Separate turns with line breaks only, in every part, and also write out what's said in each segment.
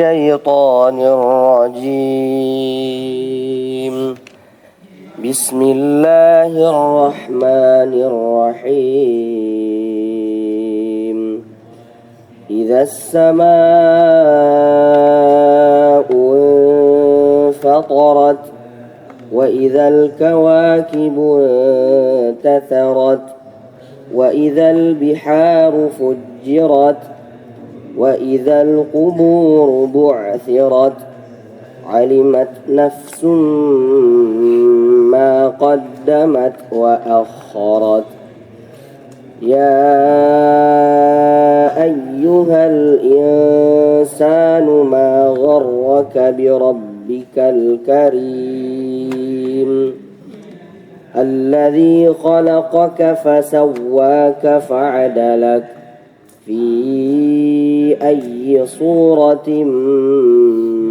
الشيطان الرجيم. بسم الله الرحمن الرحيم. إذا السماء انفطرت وإذا الكواكب انتثرت وإذا البحار فجرت وإذا القبور بعثرت علمت نفس ما قدمت وأخرت يا أيها الإنسان ما غرك بربك الكريم الذي خلقك فسواك فعدلك في أي صورة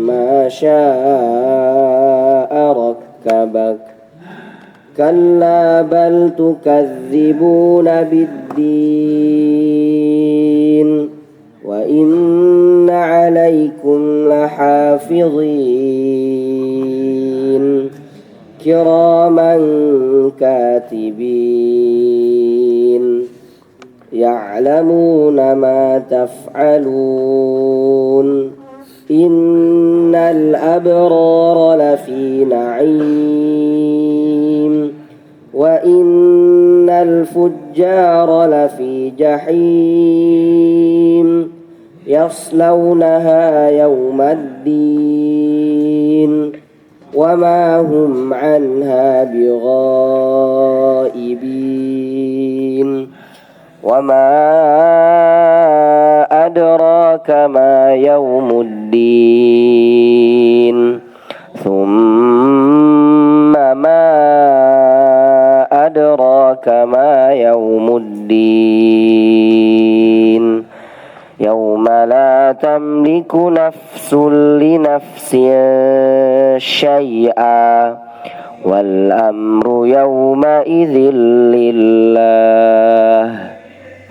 ما شاء ركبك كلا بل تكذبون بالدين وإن عليكم لحافظين كراما كاتبين يعلمون ما تفعلون إن الأبرار لفي نعيم وإن الفجار لفي جحيم يصلونها يوم الدين وما هم عنها بغائبين وما أدراك ما يوم الدين ثم ما أدراك ما يوم الدين يوم لا تملك نفس لنفس شيئا والأمر يومئذ لله.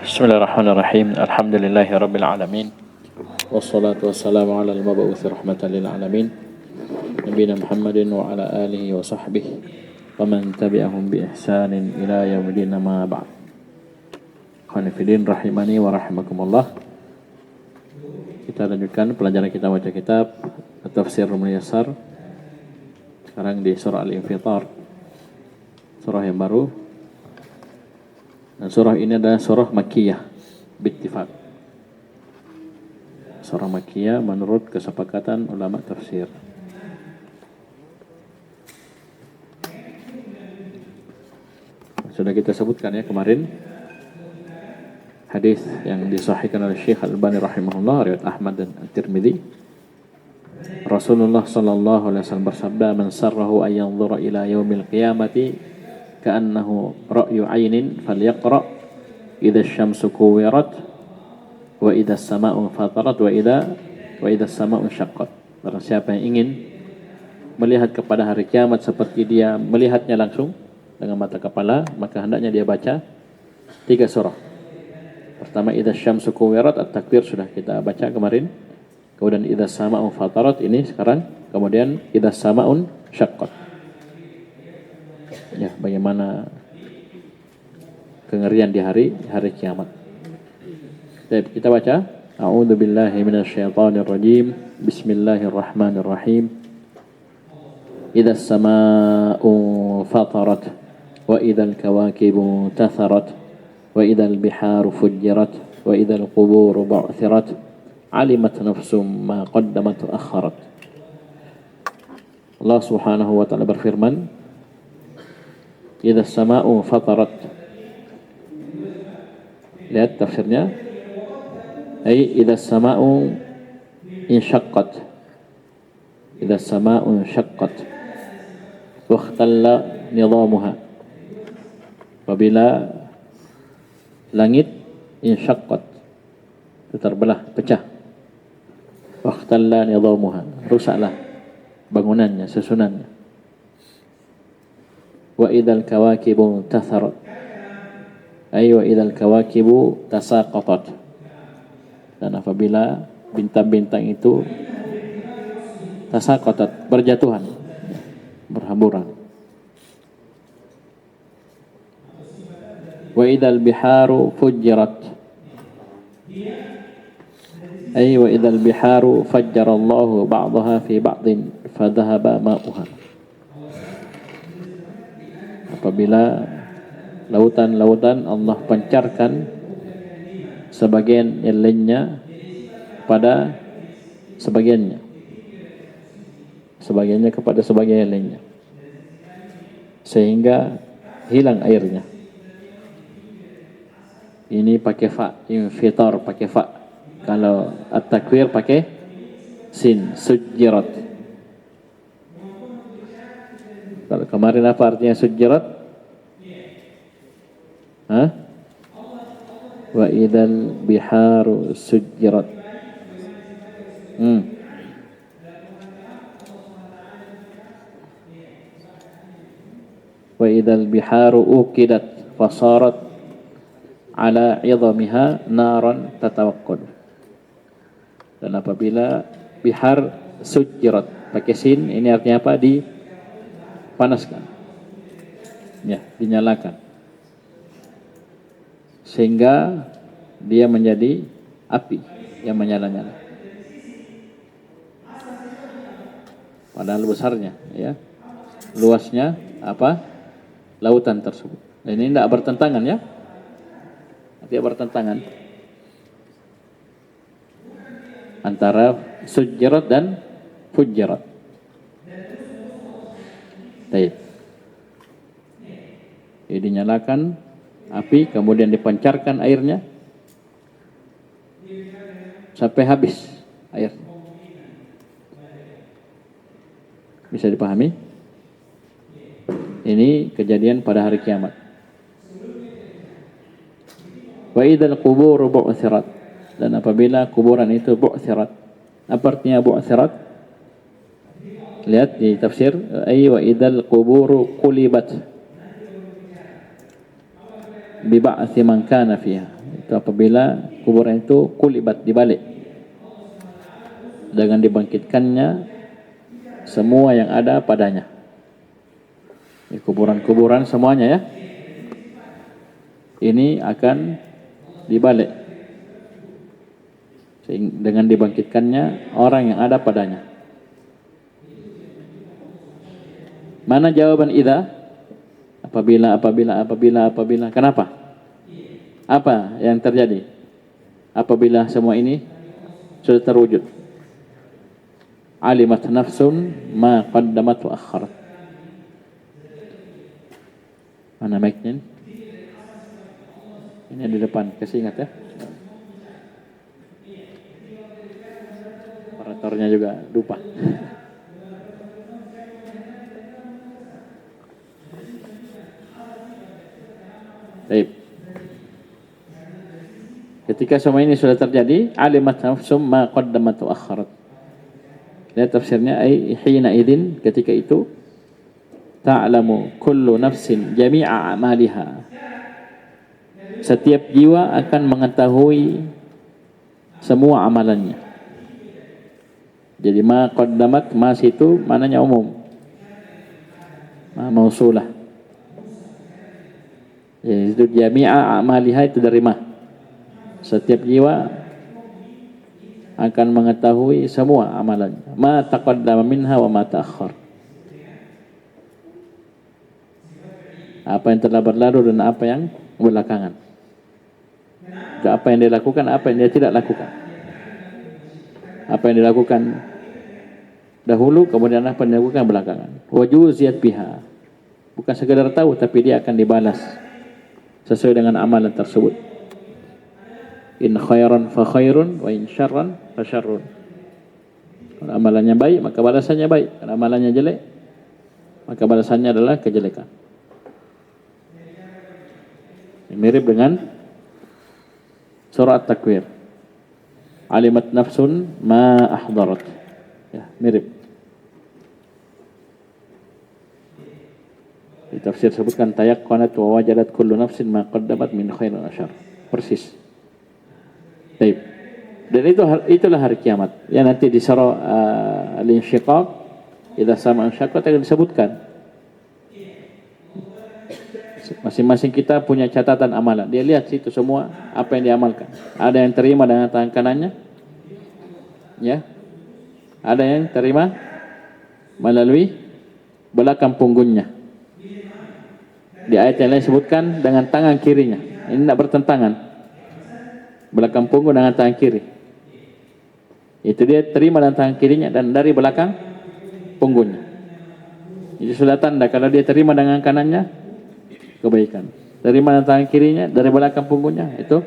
Bismillahirrahmanirrahim. Alhamdulillahi rabbil alamin. Wassalatu wassalamu ala al-mab'uts rahmatan lil alamin. Nabiyina Muhammadin wa ala alihi wa sahbihi wa man tabi'ahum bi ihsanin ila yaumil ma ba'd. Khonifidin rahimani wa rahimakumullah. Kita lanjutkan pelajaran kita baca kitab Tafsir Muyassar. Sekarang di surah Al-Infitar. Surah yang baru. Dan surah ini adalah surah Makkiyah bittifaq. Surah Makkiyah menurut kesepakatan ulama tafsir. Sudah kita sebutkan ya kemarin hadis yang disahihkan oleh Syekh Al-Albani rahimahullah riwayat Ahmad dan At-Tirmidzi. Rasulullah sallallahu alaihi wasallam bersabda, "Man sarrahu ay yanzura ila yaumil qiyamati ka'annahu ra'yu 'ainin falyaqra idza asy-syamsu kuwirat wa idza as-sama'u fatarat wa idza as-sama'u syaqqat." Barang siapa yang ingin melihat kepada hari kiamat seperti dia melihatnya langsung dengan mata kepala, maka hendaknya dia baca 3 surah. Pertama idza asy-syamsu kuwirat, at-takbir sudah kita baca kemarin. Kemudian idza as-sama'u fatarat ini sekarang, kemudian idza as-sama'u syaqqat. Ya, bagaimana kengerian di hari kiamat. Baik, kita baca. A'udzu billahi minasyaitonir rajim. Bismillahirrahmanirrahim. Idza as-samaa'u fatarat wa idzal kawakibu tatharat wa idzal biharu fujjirat wa idzal quburu bu'thirat alimat nafsum ma qaddamat wa akharat. Allah Subhanahu wa taala berfirman, idza as-samaa'u fatarat. Lihat tafsirnya. Ai idza as-samaa'u inshaqqat. Idza as-samaa'u inshaqqat wa ikhtalla nizamuha. Apabila langit inshaqqat, terbelah, pecah. Wa ikhtalla nizamuha, rusaklah bangunannya, susunannya. Wa idzal kawakibu tatharat, ay wa idzal kawakibu tasaqatat. Dan apabila bintang-bintang itu tasaqatat, berjatuhan, berhamburan. Wa idzal biharu fujjirat, ay wa idzal biharu fajjarallahu ba'daha fi ba'din fadhahaba ma'uha. Apabila lautan-lautan Allah pancarkan sebagian yang lainnya pada sebagiannya, sebagiannya kepada sebagian yang lainnya, sehingga hilang airnya. Ini pakai fa, infitar pakai fa. Kalau at-takwir pakai sin, sujjirat. Kalau kemarin apa artinya sujjirat? Hah? Wa idzal biharu sujjirat. Wa idzal biharu uqidat fasarat ala 'idhamiha naran tatawaqqad. Dan apabila bihar sujjirat pakai sin, ini artinya apa? Dipanaskan, ya, dinyalakan, sehingga dia menjadi api yang menyala-nyala. Padahal besarnya, ya, luasnya apa? Lautan tersebut. Dan ini tidak bertentangan, ya, tidak bertentangan antara sujjirat dan fujjirat. Baik. Jadi dinyalakan api, kemudian dipancarkan airnya sampai habis air. Bisa dipahami? Ini kejadian pada hari kiamat. Wa idzal qubur bu'thirat, dan apabila kuburan itu bu'thirat. Apa artinya bu'thirat? Lihat di tafsir, ay wa idzal qubur qulibat bi ba'thi man kana fiha. Itu apabila kuburan itu qulibat, dibalik, dengan dibangkitkannya semua yang ada padanya. Ini kuburan-kuburan semuanya, ya, ini akan dibalik dengan dibangkitkannya orang yang ada padanya. Mana jawaban idza? Apabila. Kenapa? Apa yang terjadi apabila semua ini sudah terwujud? Alimat nafsun ma qaddamat wa akharat. Mana mic-nya? Ini di depan, kasih ingat, ya. Operatornya juga lupa. Baik. Ketika semua ini sudah terjadi, alimat nafsum ma qaddamat wa akharat. Lihat tafsirnya, ai hina idzin, ketika itu ta'lamu kullu nafsin jami'a a'maliha. Setiap jiwa akan mengetahui semua amalannya. Jadi ma qaddamat, mas itu mananya umum, ma mausulah. Jadi itu jami'a a'maliha, itu dari ma. Setiap jiwa akan mengetahui semua amalannya. Ma taqaddama minha wa ma ta'akhkhar. Apa yang telah berlalu dan apa yang belakangan. Apa yang dia lakukan, apa yang dia tidak lakukan. Apa yang dilakukan dahulu, kemudian apa yang dilakukan belakangan. Wajuziyat biha. Bukan sekedar tahu, tapi dia akan dibalas sesuai dengan amalan tersebut. In khairan fa khairun, wa in syarran fa syarrun. Kalau amalannya baik, maka balasannya baik. Kalau amalannya jelek, maka balasannya adalah kejelekan. Mirip dengan surah At-Takwir. Alimat nafsun ma ahdarat. Ya, mirip. Di tafsir sebutkan tayaqqanat wa wajadat kullu nafsin ma qaddamat min khairin wa syarr. Persis. Baik. Dan itulah hari kiamat. Ya nanti di surah Al-Insyiqaq, idza sama insyaqqat akan disebutkan. Masing-masing kita punya catatan amalan. Dia lihat situ semua apa yang diamalkan. Ada yang terima dengan tangan kanannya, ya. Ada yang terima melalui belakang punggungnya. Di ayat yang lain sebutkan dengan tangan kirinya. Ini tidak bertentangan. Belakang punggung dengan tangan kiri. Itu dia terima dengan tangan kirinya dan dari belakang punggungnya. Itu sudah tanda kalau dia terima dengan kanannya, kebaikan. Terima dengan tangan kirinya dari belakang punggungnya, itu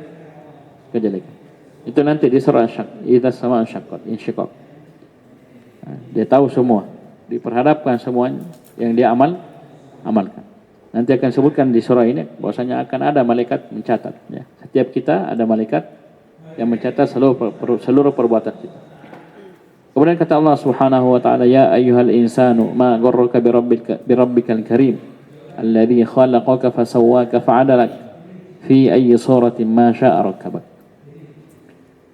kejelekan. Itu nanti di surah Asy-Syaqqah, idza sama insyiqqaq. Dia tahu semua, diperhadapkan semuanya yang dia amalkan. Nanti akan sebutkan di surah ini bahwasanya akan ada malaikat mencatat. Ya. Setiap kita ada malaikat yang mencatat seluruh perbuatan kita. Kemudian kata Allah Subhanahu wa taala, ya ayyuhal insanu ma gharraka birabbikal karim alladhi khalaqaka fasawwaka fa'adalak fi ayyi suratin ma syaa rakkabak.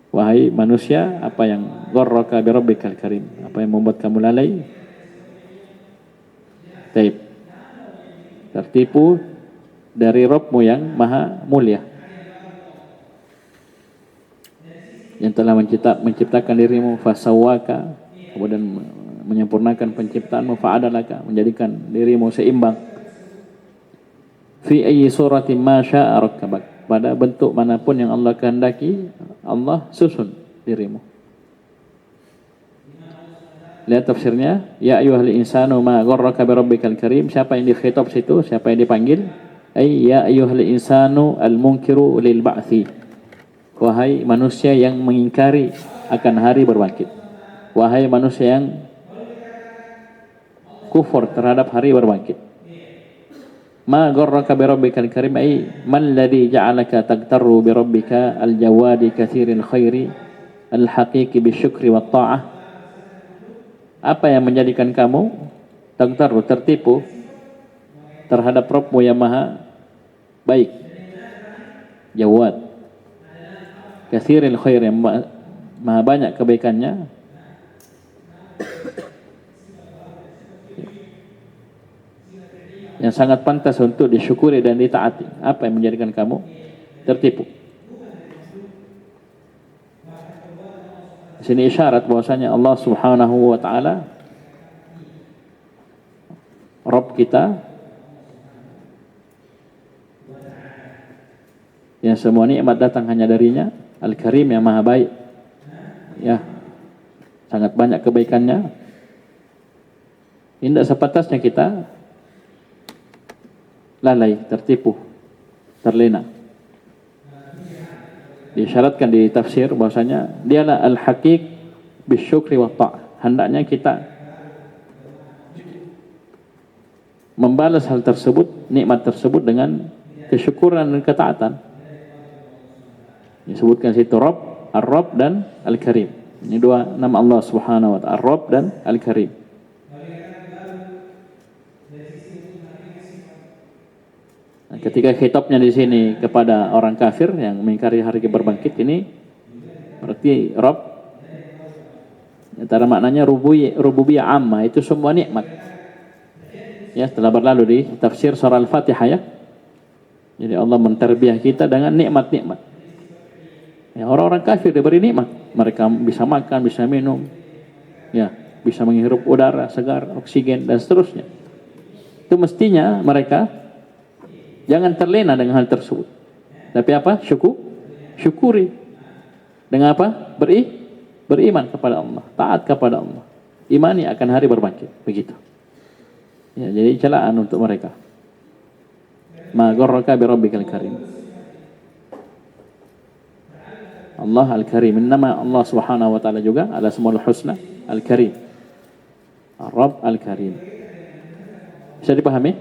Wahai manusia, apa yang gharraka birabbikal karim? Apa yang membuat kamu lalai? Taib. Tertipu dari Rabbmu yang maha mulia, yang telah menciptakan dirimu, fasawwaka, kemudian menyempurnakan penciptaanmu, fa'adalaka, menjadikan dirimu seimbang, fi ayyi suratin ma syaa rakkabak, pada bentuk manapun yang Allah kehendaki Allah susun dirimu. Lihat tafsirnya, ya ayyuhal insanu ma gharraka birabbikal karim. Siapa yang dikhitab situ? Siapa yang dipanggil? Ya ayyuhal insanu al-munkiru lil ba'thi. Wahai manusia yang mengingkari akan hari berbangkit. Wahai manusia yang kufur terhadap hari berbangkit. Ma gharraka birabbikal karim, ay man ladzi ja'alaka tagtarru birabbika al-jawadi katsiril khairi al-haqiqi bisyukri wat ta'ah. Apa yang menjadikan kamu tertipu terhadap Rabbmu yang maha baik, Jawad, katsiril khair, yang maha banyak kebaikannya, yang sangat pantas untuk disyukuri dan ditaati. Apa yang menjadikan kamu tertipu? Di sini isyarat bahwasanya Allah Subhanahu wa taala Rabb kita yang semua nikmat datang hanya darinya, Al-Karim yang maha baik. Ya. Sangat banyak kebaikannya. Tidak sepatasnya kita lalai, tertipu, terlena. Disyaratkan di tafsir bahwasanya dialah al-haqiq bisyukri wa ta'ah. Hendaknya kita membalas hal tersebut, nikmat tersebut dengan kesyukuran dan ketaatan. Disebutkan situ Rabb, Ar-Rabb dan Al-Karim. Ini dua nama Allah Subhanahu wa ta'ala, Ar-Rabb dan Al-Karim. Nah, ketika khitabnya di sini kepada orang kafir yang mengingkari hari berbangkit, ini berarti Rabb, antara maknanya rububiyah amma, itu semua nikmat. Ya, telah berlalu di tafsir surah Al-Fatihah ya. Jadi Allah menterbiah kita dengan nikmat-nikmat. Ya, orang-orang kafir diberi nikmat, mereka bisa makan, bisa minum, ya, bisa menghirup udara segar, oksigen dan seterusnya. Itu mestinya mereka jangan terlena dengan hal tersebut. Tapi apa? Syukuri. Dengan apa? Beriman kepada Allah, taat kepada Allah, imani akan hari berbangkit. Begitu. Ya, jadi celaan untuk mereka. Ma gharraka bi rabbikal karim. Allah Al-Karim. Nama Allah Subhanahu wa taala juga ada Asmaul Husna Al-Karim. Ar-Rabb Al-Karim. Bisa dipahami?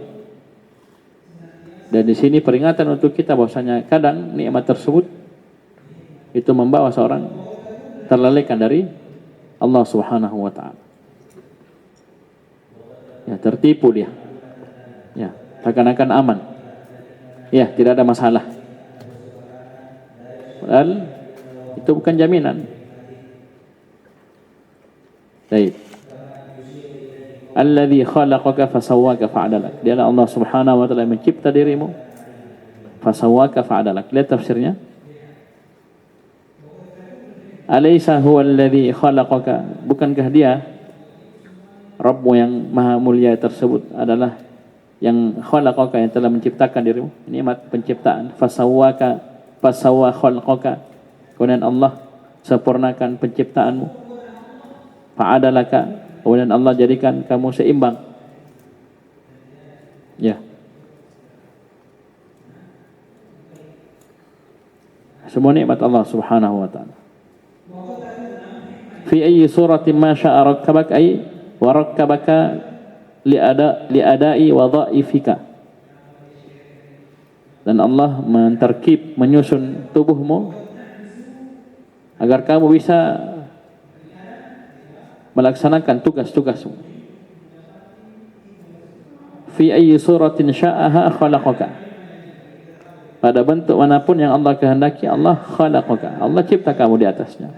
Dan di sini peringatan untuk kita bahwasanya kadang nikmat tersebut itu membawa seorang terlalaikan dari Allah Subhanahu wa taala. Ya, tertipu dia. Ya, seakan-akan aman. Ya, tidak ada masalah. Padahal itu bukan jaminan. Baik. Alladzi khalaqaka fasawwaka fa'adalak. Dialah Allah Subhanahu wa taala yang mencipta dirimu. Fasawwaka fa'adalak. Lihat tafsirnya. Alaysa huwa alladzi khalaqaka? Bukankah dia Rabbmu yang maha mulia tersebut adalah yang khalaqaka, yang telah menciptakan dirimu? Nikmat penciptaan. Fasawwa khalaqaka. Kemudian Allah sempurnakan penciptaanmu. Fa'adalaka. Kemudian Allah jadikan kamu seimbang. Ya. Semua nikmat Allah Subhanahu wa taala. Fi ayyi suratin ma syaa rakkabak ay wa rakkabaka liada'i wadha'ifika. Dan Allah menterkib, menyusun tubuhmu agar kamu bisa melaksanakan tugas-tugasmu. Fi ayyi suratin sya'aha khalaqaka. Pada bentuk manapun yang Allah kehendaki, Allah khalaqaka. Allah cipta kamu di atasnya.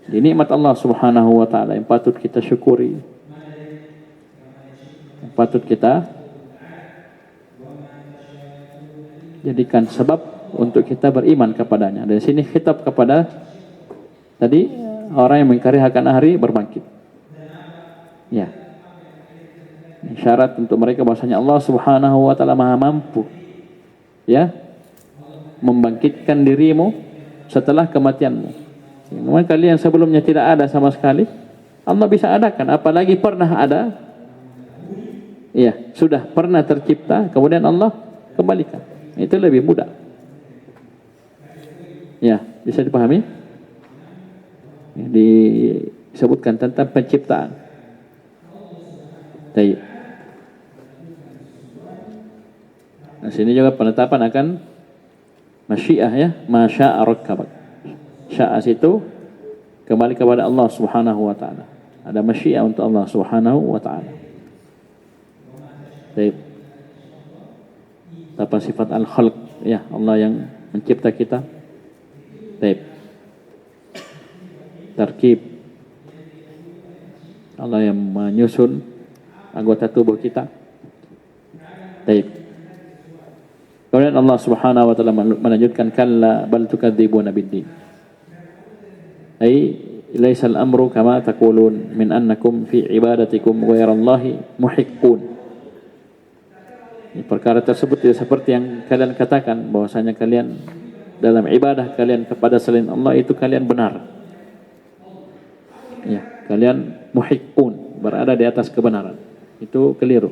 Ini nikmat Allah Subhanahu wa taala yang patut kita syukuri. Yang patut kita jadikan sebab untuk kita beriman kepadanya. Dari sini khitab kepada tadi orang yang mengingkari akan hari berbangkit. Ya. Syarat untuk mereka bahwasanya Allah Subhanahu wa taala Maha mampu ya membangkitkan dirimu setelah kematianmu. Memang kalian sebelumnya tidak ada sama sekali, Allah bisa adakan, apalagi pernah ada. Ya, sudah pernah tercipta, kemudian Allah kembalikan. Itu lebih mudah. Ya, bisa dipahami? Disebutkan tentang penciptaan. Baik. Nah, sini juga penetapan akan masyiah ya, masya'a rakkabak. Sya'a itu kembali kepada Allah Subhanahu wa taala. Ada masyiah untuk Allah Subhanahu wa taala. Baik. Apa sifat al-khalq ya, Allah yang mencipta kita. Baik. Tarkib. Allah yang menyusun anggota tubuh kita. Baik. Kemudian Allah Subhanahu wa taala melanjutkan kalla bal tukadzibuna biddin. Ai laisa al-amru kama taqulun min annakum fi ibadatikum ghairallahi muhiqqun. Perkara tersebut tidak seperti yang kalian katakan, bahwasanya kalian dalam ibadah kalian kepada selain Allah itu kalian benar. Ya, kalian muhiqqun, berada di atas kebenaran. Itu keliru.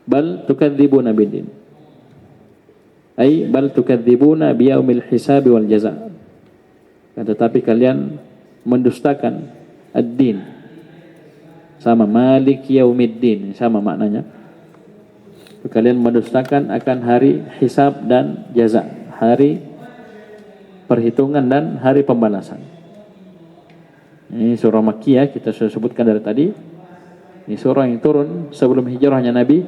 Bal tukadzibuna biddin. Ai bal tukadzibuna biyaumil hisabi wal jaza. Tetapi kalian mendustakan ad-din. Sama malik yaumiddin, sama maknanya. Kalian mendustakan akan hari hisab dan jaza, hari perhitungan dan hari pembalasan. Ini surah Makkiyah, kita sudah sebutkan dari tadi. Ini surah yang turun sebelum hijrahnya Nabi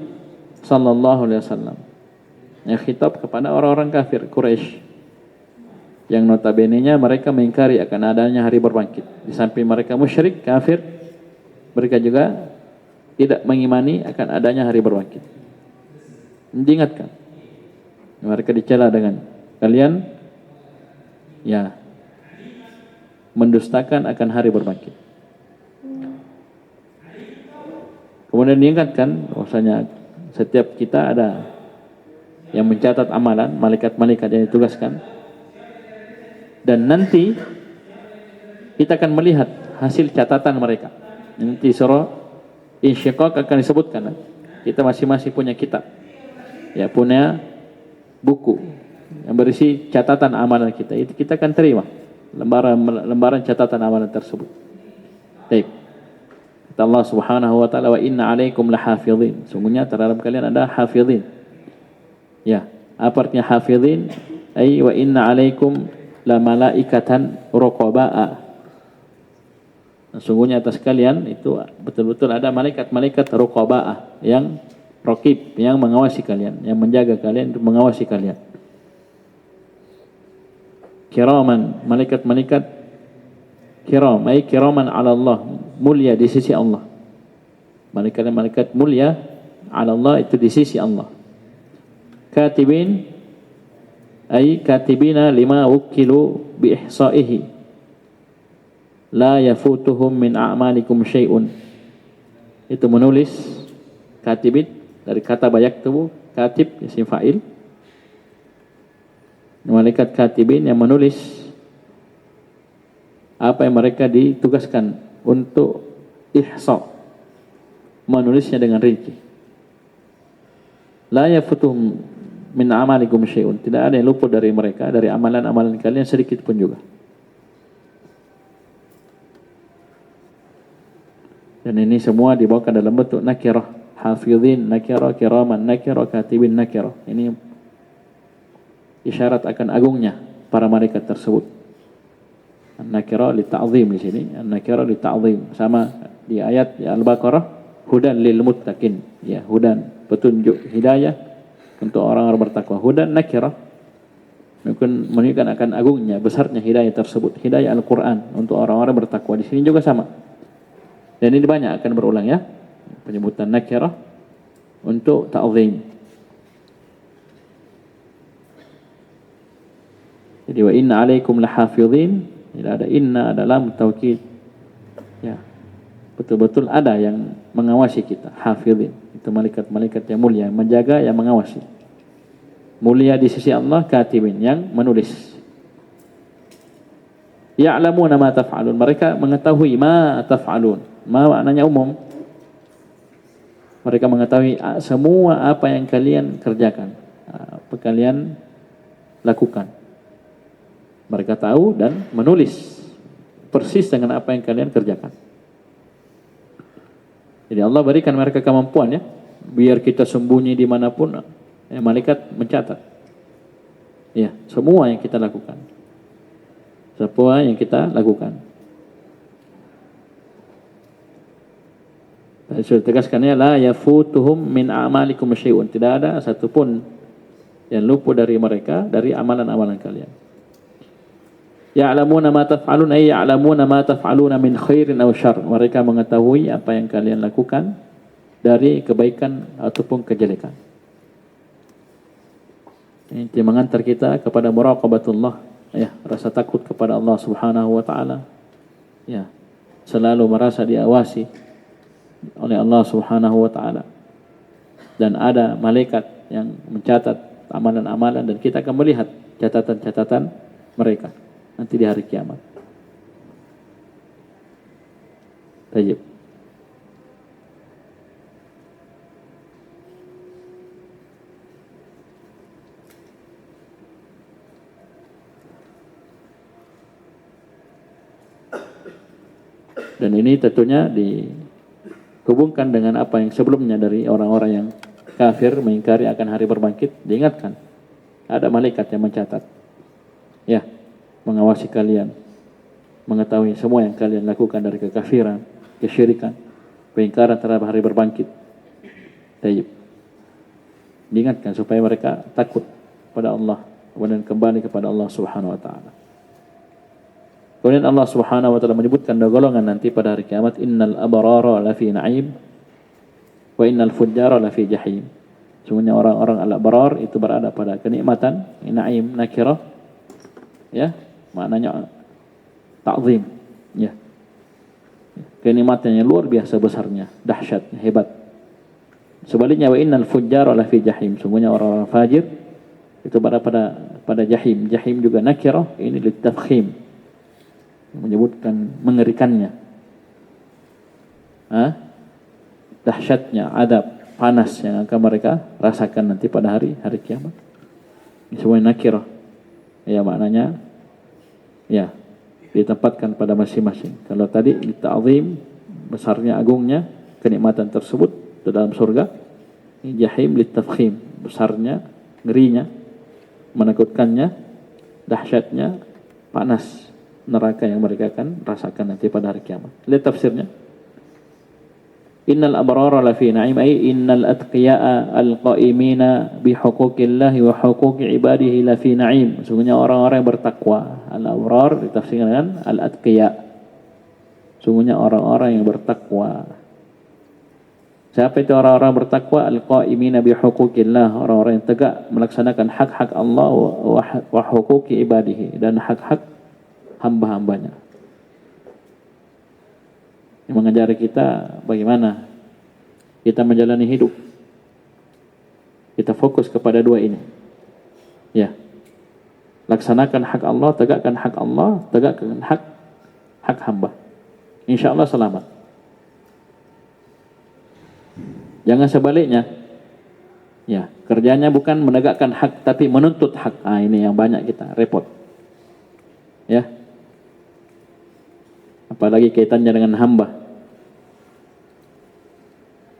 sallallahu alaihi wasallam. Yang khitab kepada orang-orang kafir Quraisy yang notabene-nya mereka mengingkari akan adanya hari berbangkit. Di samping mereka musyrik kafir, mereka juga tidak mengimani akan adanya hari berbangkit. Diingatkan, mereka dicela dengan kalian ya mendustakan akan hari berbangkit. Kemudian diingatkan bahwasanya setiap kita ada yang mencatat amalan, malaikat-malaikat yang ditugaskan, dan nanti kita akan melihat hasil catatan mereka. Nanti surah Insyiqaq akan disebutkan, kita masing-masing punya kitab, ya, punya buku yang berisi catatan amalan kita. Itu kita akan terima lembaran catatan amalan tersebut. Baik. Kata Allah Subhanahu wa taala, wa inna 'alaikum lahafizin. Sungguhnya terhadap kalian ada hafizin. Ya, apa artinya hafizin? Ai wa inna 'alaikum la malaikatan raqabaa. Sungguhnya atas kalian itu betul-betul ada malaikat-malaikat raqabaa yang Raqib, yang mengawasi kalian, yang menjaga kalian, mengawasi kalian. Kiraman, malaikat-malaikat kiram, ay kiraman ala Allah, mulia di sisi Allah. Malaikat-malaikat mulia ala Allah itu di sisi Allah. Katibin, ay katibina lima wukilu bi ihsa'ihi, la yafutuhum min a'malikum syai'un. Itu menulis, katibin dari kata yaktubu, katib isim fa'il. Malaikat katibin yang menulis apa yang mereka ditugaskan untuk ihsa, menulisnya dengan rinci. La yafutuhum min amalikum syai'un, tidak ada yang luput dari mereka, dari amalan-amalan kalian sedikit pun juga. Dan ini semua dibawakan dalam bentuk nakirah, hafizin nakirah, kiraman nakirah, katibin nakirah. Ini isyarat akan agungnya para malaikat tersebut. An-nakirah li ta'zim di sini, an-nakirah li ta'zim, sama di ayat Al-Baqarah, hudan lil muttaqin, ya, hudan, petunjuk hidayah untuk orang-orang bertakwa. Hudan nakirah mungkin menunjukkan akan agungnya, besarnya hidayah tersebut, hidayah Al-Qur'an untuk orang-orang bertakwa. Di sini juga sama. Dan ini banyak akan berulang, ya, penyebutan nakirah untuk ta'zim. Jadi wa inna alaikum lahafizin, tidak ada inna, ada lam taukid. Ya, betul-betul ada yang mengawasi kita, hafizin. Itu malaikat-malaikat yang mulia, menjaga, yang mengawasi. Mulia di sisi Allah, katibin, yang menulis. Ya'lamuna ma taf'alun, mereka mengetahui ma taf'alun. Ma maknanya umum. Mereka mengetahui semua apa yang kalian kerjakan, apa kalian lakukan. Mereka tahu dan menulis persis dengan apa yang kalian kerjakan. Jadi Allah berikan mereka kemampuan, ya, biar kita sembunyi dimanapun, malaikat mencatat, ya, semua yang kita lakukan, semua yang kita lakukan. Sudah tegaskannya, la yafutuhum min a'malikum syai'un, tidak ada satupun yang luput dari mereka dari amalan-amalan kalian. Ya'lamuna ma taf'alun, ay ya'lamuna ma taf'aluna min khairin aw syarr, mereka mengetahui apa yang kalian lakukan dari kebaikan ataupun kejelekan. Ini mengantar kita kepada muraqabatullah, ya, rasa takut kepada Allah Subhanahu wa taala, ya, selalu merasa diawasi oleh Allah Subhanahu wa taala. Dan ada malaikat yang mencatat amalan-amalan, dan kita akan melihat catatan-catatan mereka nanti di hari kiamat. Baik. Dan ini tentunya dihubungkan dengan apa yang sebelumnya dari orang-orang yang kafir mengingkari akan hari berbangkit. Diingatkan, ada malaikat yang mencatat, ya, mengawasi kalian, mengetahui semua yang kalian lakukan dari kekafiran, kesyirikan, pengingkaran terhadap hari berbangkit. Tayyib. Diingatkan supaya mereka takut pada Allah dan kembali kepada Allah Subhanahu wa taala. Kemudian Allah Subhanahu wa taala menyebutkan dua golongan nanti pada hari kiamat, innal abrara lafi na'im wa innal fujjara lafi jahim. Semuanya orang-orang al-abrar itu berada pada kenikmatan, na'im nakirah, ya, maknanya ta'zim, ya. Kenikmatan yang luar biasa besarnya, dahsyatnya, hebat. Sebaliknya, wa innal fujjara lafi jahim, semuanya orang-orang fajir itu berada pada jahim. Jahim juga nakirah, ini litafkhim, menyebutkan mengerikannya, dahsyatnya adab, panas yang akan mereka rasakan nanti pada hari kiamat. Ini semua nakirah, ya, maknanya, ya, ditempatkan pada masing-masing. Kalau tadi ta'zim, besarnya, agungnya kenikmatan tersebut itu dalam surga. Ini jahim litafkhim, besarnya, ngerinya, menakutkannya, dahsyatnya, panas neraka yang mereka akan rasakan nanti pada hari kiamat. Lihat tafsirnya. Innal abrara lafi na'im ay innal atqiya'a alqa'imina bihuquqillahi wa huquqi ibadihi lafi na'im. Sungguhnya orang-orang yang bertakwa. Al-abrar ditafsirkan dengan al-atqiya. Sungguhnya orang-orang yang bertakwa. Siapa itu orang-orang bertakwa? Al-qa'imina bihuquqillah, orang-orang yang tegak melaksanakan hak-hak Allah wa huquqi ibadihi, dan hak-hak hamba-hambanya. Yang mengajari kita bagaimana kita menjalani hidup. Kita fokus kepada dua ini. Ya. Laksanakan hak Allah, tegakkan hak Allah, tegakkan hak hamba. Insya Allah selamat. Jangan sebaliknya. Ya, kerjanya bukan menegakkan hak tapi menuntut hak. Ini yang banyak kita repot. Ya. Apalagi kaitannya dengan hamba.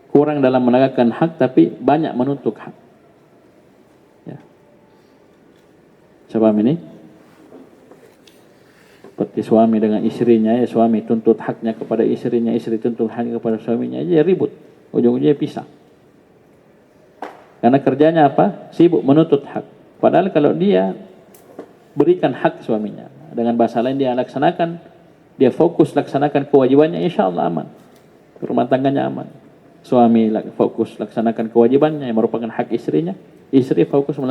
Kurang dalam menegakkan hak tapi banyak menuntut hak. Ya. Sebab ini seperti suami dengan istrinya, ya suami tuntut haknya kepada istrinya, istri tuntut haknya kepada suaminya, ya ribut, ujung-ujungnya pisah. Karena kerjanya apa? Sibuk menuntut hak. Padahal kalau dia berikan hak suaminya, dengan bahasa lain dia laksanakan, dia fokus laksanakan kewajibannya, insya Allah aman. Rumah tangganya aman. Suami fokus laksanakan kewajibannya yang merupakan hak istrinya. Istri fokus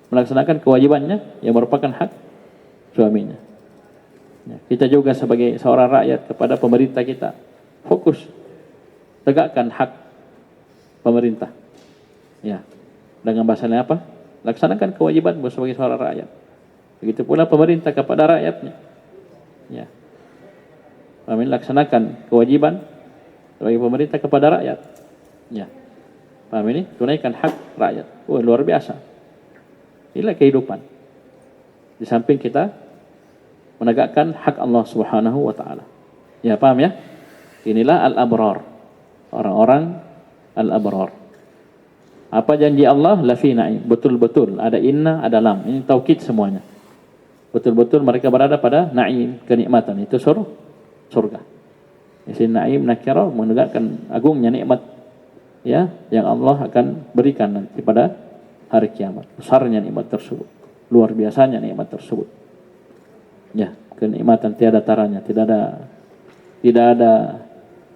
melaksanakan kewajibannya yang merupakan hak suaminya. Ya, kita juga sebagai seorang rakyat kepada pemerintah kita, fokus tegakkan hak pemerintah. Ya, dengan bahasanya apa? Laksanakan kewajibanmu sebagai seorang rakyat. Begitu pula pemerintah kepada rakyatnya. Ya, kami laksanakan kewajiban sebagai pemerintah kepada rakyat. Ya, paham ini? Tunaikan hak rakyat. Luar biasa. Inilah kehidupan. Di samping kita menegakkan hak Allah Subhanahu wa taala. Ya, paham ya? Inilah al-abrar. Orang-orang al-abrar. Apa janji Allah? Lafi na'im. Betul-betul ada inna, ada lam. Ini taukid semuanya. Betul-betul mereka berada pada na'im, kenikmatan. Itu surga. Isi na'im nakira menegakkan agungnya nikmat, ya, yang Allah akan berikan nanti pada hari kiamat. Besarnya nikmat tersebut, luar biasanya nikmat tersebut. Ya, kenikmatan tiada taranya, tidak ada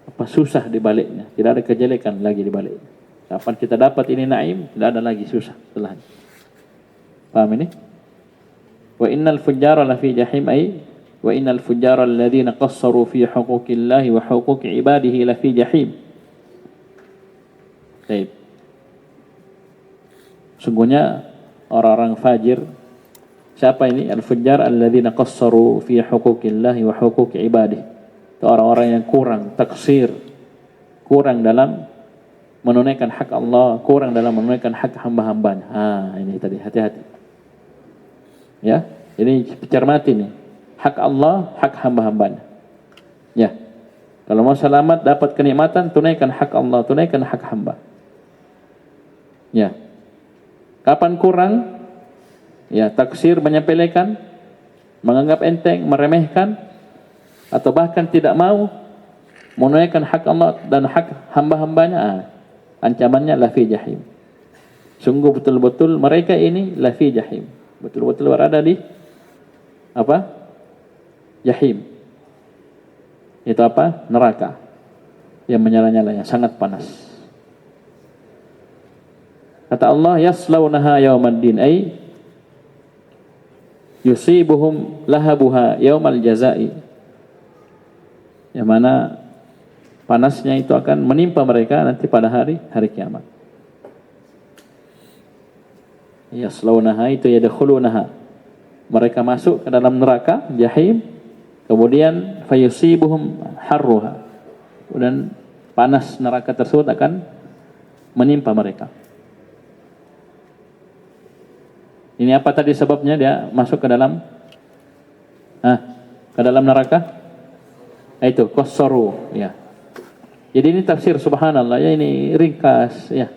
apa susah di baliknya, tidak ada kejelekan lagi di baliknya. Kapan kita dapat ini naim, tidak ada lagi susah setelahnya. Paham ini? Wa innal fujjara lafi jahim ay wa innal fujjara alladhina qassaru fi huquqillahi wa huquqi ibadihi lafi jahim. Baik. Sungguhnya orang-orang fajir, siapa ini? Al-fujjar alladzina qassaru fi huquqillahi wa huquqi ibadihi. Itu orang-orang yang kurang taksir, kurang dalam menunaikan hak Allah, kurang dalam menunaikan hak hamba-hambanya. Ini tadi, hati-hati. Ya, ini cermati nih. Hak Allah, hak hamba-hambanya. Ya. Kalau mau selamat, dapat kenikmatan, tunaikan hak Allah, tunaikan hak hamba. Ya. Kapan kurang? Ya, taksir, menyepelekan, menganggap enteng, meremehkan, atau bahkan tidak mau menunaikan hak Allah dan hak hamba-hambanya. Ancamannya lafi jahim. Sungguh betul-betul mereka ini lafi jahim. Betul-betul berada di apa? Jahim. Itu apa? Neraka yang menyala-nyala, yang sangat panas. Kata Allah, yaslaunaha yaumaddin ay yusibuhum lahabuha yaumal jazai. Yang mana panasnya itu akan menimpa mereka nanti pada hari kiamat. Yaslaunaha itu yadkhulunaha. Mereka masuk ke dalam neraka jahim, kemudian fayusibuhum harruha. Dan panas neraka tersebut akan menimpa mereka. Ini apa tadi sebabnya dia masuk ke dalam neraka? Itu qassaru, ya. Jadi ini tafsir subhanallah ya, ini ringkas ya.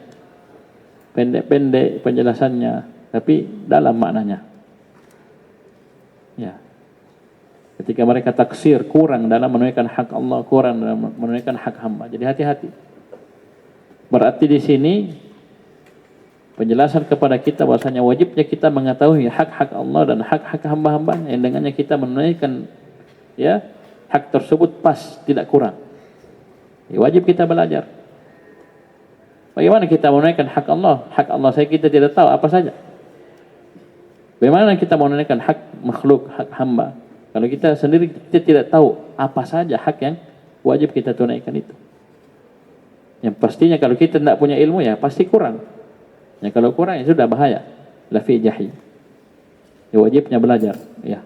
Pendek-pendek penjelasannya, tapi dalam maknanya. Ya. Ketika mereka taksir, kurang dalam menunaikan hak Allah, kurang dalam menunaikan hak hamba. Jadi hati-hati. Berarti di sini penjelasan kepada kita bahwasanya wajibnya kita mengetahui hak-hak Allah dan hak-hak hamba-hamba yang dengannya kita menunaikan ya hak tersebut pas, tidak kurang. Ya, wajib kita belajar. Bagaimana kita menunaikan hak Allah? Hak Allah saya kita tidak tahu apa saja. Bagaimana kita menunaikan hak makhluk, hak hamba? Kalau kita sendiri kita tidak tahu apa saja hak yang wajib kita tunaikan itu. Yang pastinya kalau kita tidak punya ilmu ya pasti kurang. Ya kalau kurang ya sudah bahaya. Lafi jahim. Ya, wajibnya belajar. Ya.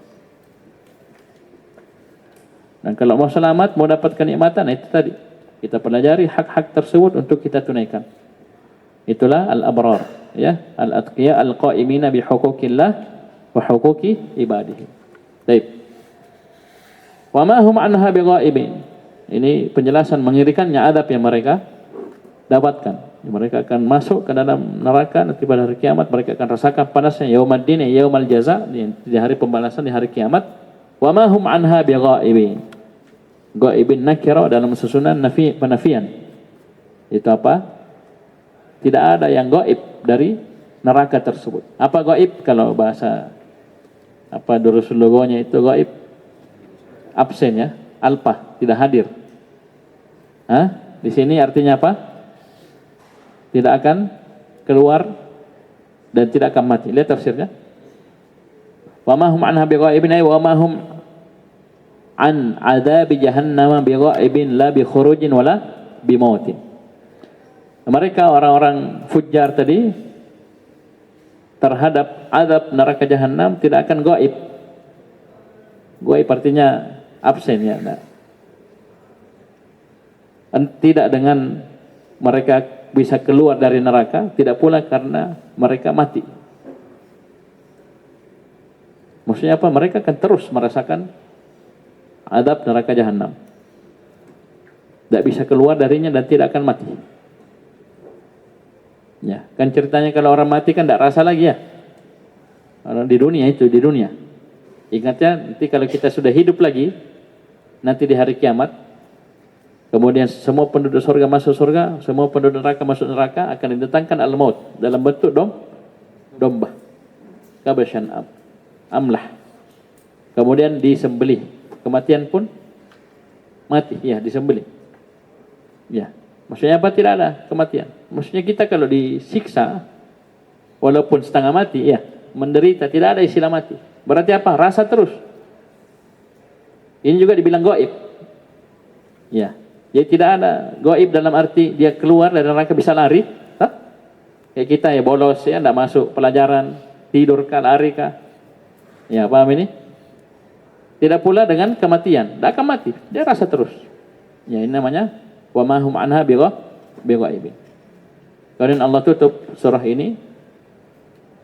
Dan kalau mau selamat, mau dapat kenikmatan, itu tadi. Kita pelajari hak-hak tersebut untuk kita tunaikan. Itulah al-abrar. Ya. Al-atqiya al-qa'imina bihuquqillah wa huquqi ibadihi. Baik. Wa ma hum anha bighaibin. Ini penjelasan mengirikannya adab yang mereka dapatkan. Mereka akan masuk ke dalam neraka nanti pada hari kiamat. Mereka akan rasakan panasnya yaumaddin, yaumal jaza, di hari pembalasan di hari kiamat. Wa ma hum anha bighaibin. Ghaibin nakira dalam susunan penafian. Itu apa? Tidak ada yang gaib dari neraka tersebut. Apa gaib kalau bahasa apa durusul logonya itu gaib? Absen ya, alpa, tidak hadir. Hah? Di sini artinya apa? Tidak akan keluar dan tidak akan mati. Lihat tafsirnya. Wa ma hum anha bighaibin ay wa ma hum an adzab jahannam bighaibin la bi khurujin wala bi mautin. Mereka orang-orang fujar tadi terhadap azab neraka jahanam tidak akan gaib. Gaib artinya absen ya. Nah. Tidak dengan mereka bisa keluar dari neraka, tidak pula karena mereka mati. Maksudnya apa? Mereka akan terus merasakan azab neraka jahanam. Tidak bisa keluar darinya dan tidak akan mati. Ya, kan ceritanya kalau orang mati kan tidak rasa lagi ya. Orang di dunia itu, di dunia. Ingatnya nanti kalau kita sudah hidup lagi, nanti di hari kiamat, kemudian semua penduduk surga masuk surga, semua penduduk neraka masuk neraka, akan didatangkan al-maut dalam bentuk domba. Kabasyan amlah. Kemudian disembelih. Kematian pun mati, ya disembelih. Ya, maksudnya apa? Tidak ada kematian. Maksudnya kita kalau disiksa, walaupun setengah mati, ya menderita, tidak ada istilah mati. Berarti apa? Rasa terus. Ini juga dibilang gaib. Ya. Jadi tidak ada gaib dalam arti dia keluar dari neraka bisa lari. Hah? Kayak kita ya bolos ya, tidak masuk pelajaran, tidur kah, lari kah. Ya paham ini? Tidak pula dengan kematian, tidak akan mati, dia rasa terus. Ya ini namanya wa ma hum anha bighaibin. Kemudian Allah tutup surah ini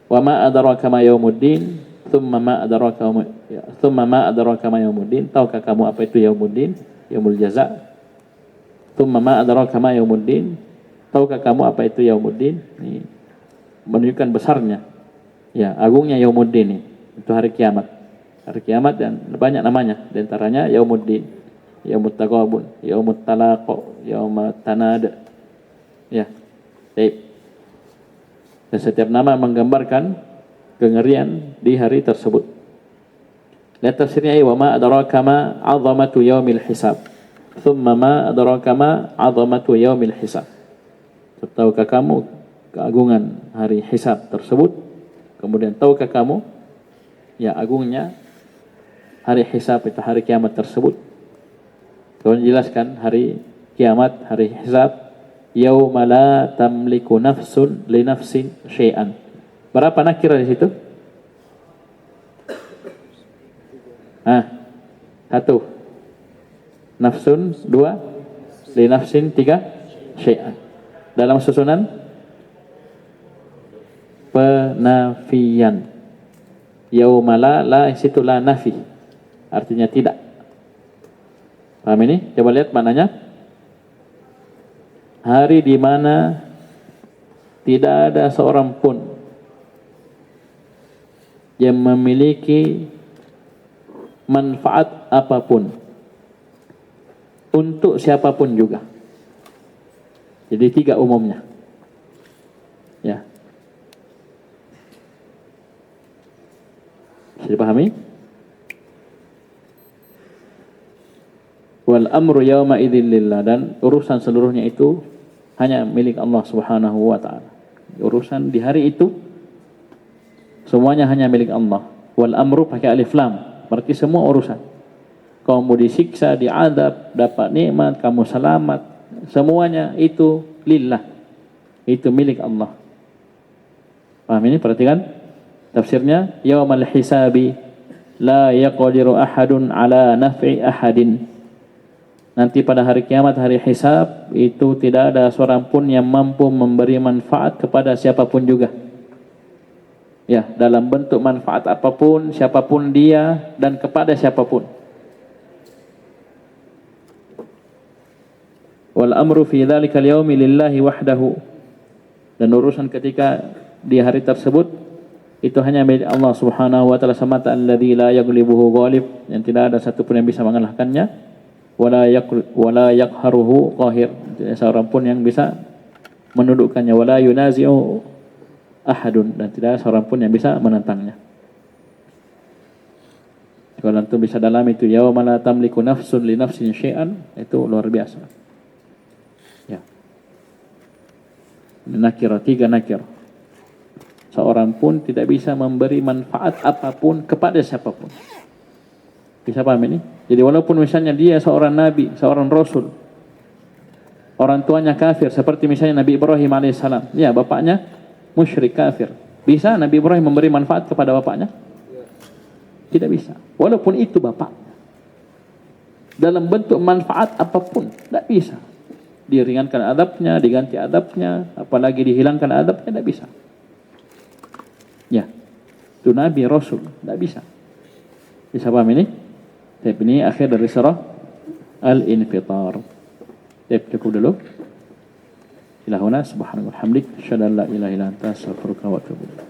wa ma adraka ma yaumuddin thumma ma adraka ma yaumuddin. Tahukah kamu apa itu yaumuddin? Yaumul jaza. Thumma ma adraka ma yaumuddin. Tahukah kamu apa itu yaumuddin? Ini menunjukkan besarnya, ya agungnya yaumuddin ini. Itu hari kiamat. Hari kiamat dan banyak namanya. Di antaranya yaumuddin, yaumut taghabun, yaumut talaq, yaumut tanad. Ya. Baik. Dan setiap nama menggambarkan kengerian di hari tersebut. Lihat tafsirnya wa ma adraka ma 'azamatu yaumil hisab. Thumma ma adraka ma 'azamatu yaumil hisab. Tahukah kamu keagungan hari hisab tersebut? Kemudian tahukah kamu ya agungnya hari hisab itu hari kiamat tersebut? Kemudian jelaskan hari kiamat, hari hisab, yauma la tamliku nafsun li nafsin syai'an. Berapa nakira di situ? Satu. Nafsun, dua. Li nafsin, tiga. Syai'an. Dalam susunan penafian. Yauma la situ la nafi. Artinya tidak. Paham ini? Coba lihat maknanya. Hari di mana tidak ada seorang pun yang memiliki manfaat apapun untuk siapapun juga. Jadi 3 umumnya. Ya. Bisa dipahami? Wal amru yawma idzin lillah, dan urusan seluruhnya itu hanya milik Allah Subhanahu wa taala. Urusan di hari itu semuanya hanya milik Allah. Wal amru pakai alif lam, berarti semua urusan. Kamu disiksa, diadab, dapat nikmat, kamu selamat, semuanya itu lillah. Itu milik Allah. Paham ini? Perhatikan tafsirnya, yaumal hisabi la yaqdiru ahadun ala naf'i ahadin. Nanti pada hari kiamat, hari hisab, itu tidak ada seorang pun yang mampu memberi manfaat kepada siapapun juga. Ya, dalam bentuk manfaat apapun, siapapun dia, dan kepada siapapun. Wal amru fi dzalikal yaumi lillahi wahdahu. Dan urusan ketika di hari tersebut itu hanya milik Allah Subhanahu wa taala semata, alladzi la yaghlibuhu ghalib, yang tidak ada satu pun yang bisa mengalahkannya, wala yaqharuhu qahir, tidak seorang pun yang bisa menundukkannya, wala yunazi'u ahadun, dan tidak ada seorang pun yang bisa menentangnya. Kalau antum bisa dalam itu, yauma la tamliku nafsun li nafsin syai'an, itu luar biasa. Ya. Nakira, 3 nakir. Seorang pun tidak bisa memberi manfaat apapun kepada siapapun. Bisa paham ini? Jadi walaupun misalnya dia seorang nabi, seorang rasul, orang tuanya kafir, seperti misalnya Nabi Ibrahim alaihissalam, ya bapaknya musyrik kafir, bisa Nabi Ibrahim memberi manfaat kepada bapaknya? Tidak bisa. Walaupun itu bapaknya, dalam bentuk manfaat apapun, tidak bisa. Diringankan adabnya, diganti adabnya, apalagi dihilangkan adabnya, tidak bisa. Ya, itu Nabi Rasul, tidak bisa. Bisa paham ini? Tapi ini akhir dari surah Al-Infitar. Cukup dulu. Ilahuna subhanahu wa hamdik, asyhadu an la ilaha illa anta, astaghfiruka wa atubu ilaik.